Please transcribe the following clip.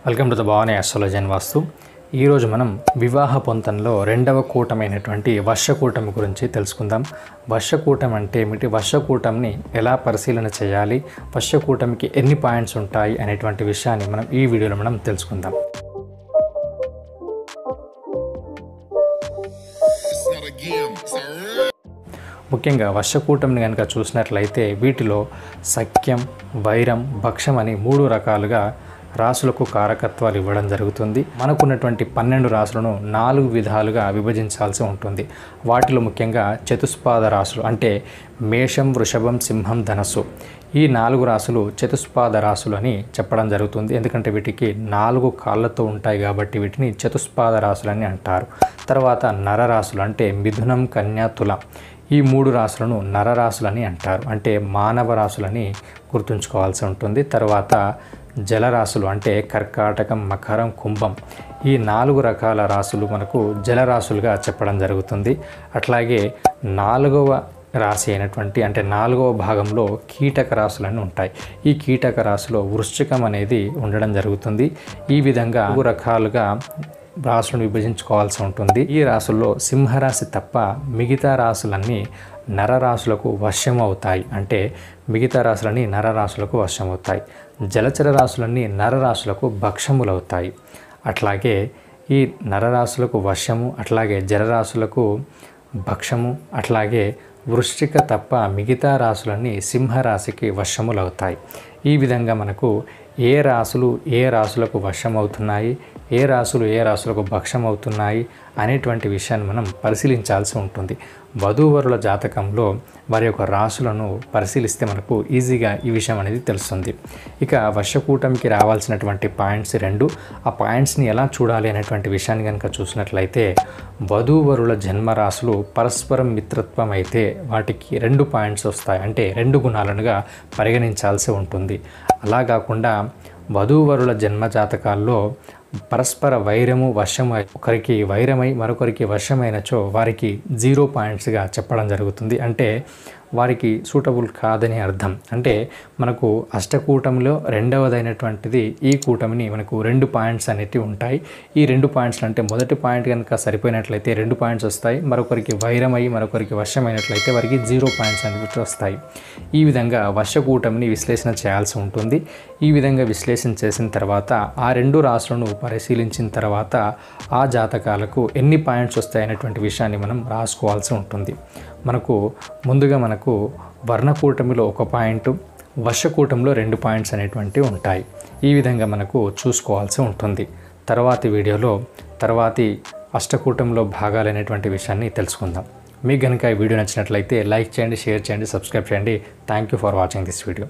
Welcome to the Bhavani astrology and vastu. ఈరోజు మనం వివాహ పొంతనలో రెండవ కూటమైనటువంటి వర్షకూటమి గురించి తెలుసుకుందాం. వర్షకూటమి అంటే ఏమిటి, వర్షకూటమిని ఎలా పరిశీలన చేయాలి, వర్షకూటమికి ఎన్ని పాయింట్స్ ఉంటాయి అనేటువంటి విషయాన్ని మనం ఈ వీడియోలో మనం తెలుసుకుందాం. ముఖ్యంగా వర్షకూటమిని కనుక చూసినట్లయితే వీటిలో సఖ్యం, వైరం, భక్షం అని 3 రకాలుగా రాసులకు కారకత్వాలు ఇవ్వడం జరుగుతుంది. మనకున్నటువంటి 12 రాసులను 4 విధాలుగా విభజించాల్సి ఉంటుంది. వాటిలో ముఖ్యంగా చతుస్పాద రాసులు అంటే మేషం, వృషభం, సింహం, ధనస్సు, ఈ 4 రాసులు చతుస్పాద రాసులు అని చెప్పడం జరుగుతుంది. ఎందుకంటే వీటికి 4 కాళ్ళతో ఉంటాయి కాబట్టి వీటిని చతుస్పాద రాసులని అంటారు. తర్వాత నరరాశులు అంటే మిథునం, కన్య, తుల, ఈ 3 రాసులను నరరాశులని అంటారు, అంటే మానవ రాశులని గుర్తుంచుకోవాల్సి ఉంటుంది. తర్వాత జలరాశులు అంటే కర్కాటకం, మకరం, కుంభం, ఈ 4 రకాల రాశులు మనకు జలరాశులుగా చెప్పడం జరుగుతుంది. అట్లాగే 4వ రాశి అయినటువంటి అంటే 4వ భాగంలో కీటక రాశులని ఉంటాయి. ఈ కీటక రాశిలో వృశ్చికం అనేది ఉండడం జరుగుతుంది. ఈ విధంగా 4 రకాలుగా రాశులను విభజించుకోవాల్సి ఉంటుంది. ఈ రాశుల్లో సింహరాశి తప్ప మిగతా రాశులన్నీ నరరాశులకు వశమవుతాయి, అంటే మిగతా రాశులన్నీ నరరాశులకు వశమవుతాయి. జలచర రాశులన్నీ నరరాశులకు భక్షములవుతాయి. అట్లాగే ఈ నరరాశులకు వశము, అట్లాగే జలరాశులకు భక్షము, అట్లాగే వృశ్చిక తప్ప మిగతా రాశులన్నీ సింహరాశికి వశములవుతాయి. ఈ విధంగా మనకు ఏ రాశులు ఏ రాశులకు వశమవుతున్నాయి, ఏ రాశులు ఏ రాశులకు భక్షమవుతున్నాయి అనేటువంటి విషయాన్ని మనం పరిశీలించాల్సి ఉంటుంది. వధూవరుల జాతకంలో వారి యొక్క రాశులను పరిశీలిస్తే మనకు ఈజీగా ఈ విషయం అనేది తెలుస్తుంది. ఇక వర్షకూటమికి రావాల్సినటువంటి పాయింట్స్ 2. ఆ పాయింట్స్ని ఎలా చూడాలి అనేటువంటి విషయాన్ని కనుక చూసినట్లయితే వధూవరుల జన్మరాశులు పరస్పరం మిత్రత్వం అయితే వాటికి 2 పాయింట్స్ వస్తాయి, అంటే 2 గుణాలనుగా పరిగణించాల్సి ఉంటుంది. అలా కాకుండా వధూవరుల జన్మజాతకాల్లో పరస్పర వైరము, వశము, ఒకరికి వైరమై మరొకరికి వశమైనచో వారికి 0 పాయింట్స్గా చెప్పడం జరుగుతుంది. అంటే వారికి సూటబుల్ కాదని అర్థం. అంటే మనకు అష్టకూటమిలో రెండవదైనటువంటిది ఈ కూటమిని మనకు 2 పాయింట్స్ అనేటివి ఉంటాయి. ఈ 2 పాయింట్స్లు అంటే మొదటి పాయింట్ కనుక సరిపోయినట్లయితే 2 పాయింట్స్ వస్తాయి, మరొకరికి వైరమై మరొకరికి వశమైనట్లయితే వారికి 0 పాయింట్స్ అనేవి వస్తాయి. ఈ విధంగా వర్షకూటమిని విశ్లేషణ చేయాల్సి ఉంటుంది. ఈ విధంగా విశ్లేషణ చేసిన తర్వాత ఆ 2 రాశులను పరిశీలించిన తర్వాత ఆ జాతకాలకు ఎన్ని పాయింట్స్ వస్తాయనేటువంటి విషయాన్ని మనం రాసుకోవాల్సి ఉంటుంది. ముందుగా మనకు వర్ణకూటమిలో 1 పాయింట్, వర్షకూటమిలో 2 పాయింట్స్ అనేటువంటివి ఉంటాయి. ఈ విధంగా మనకు చూసుకోవాల్సి ఉంటుంది. తర్వాతి వీడియోలో తర్వాతి అష్టకూటంలో భాగాలనేటువంటి విషయాన్ని తెలుసుకుందాం. మీకు కనుక ఈ వీడియో నచ్చినట్లయితే లైక్ చేయండి, షేర్ చేయండి, సబ్స్క్రైబ్ చేయండి. Thank you for watching this video.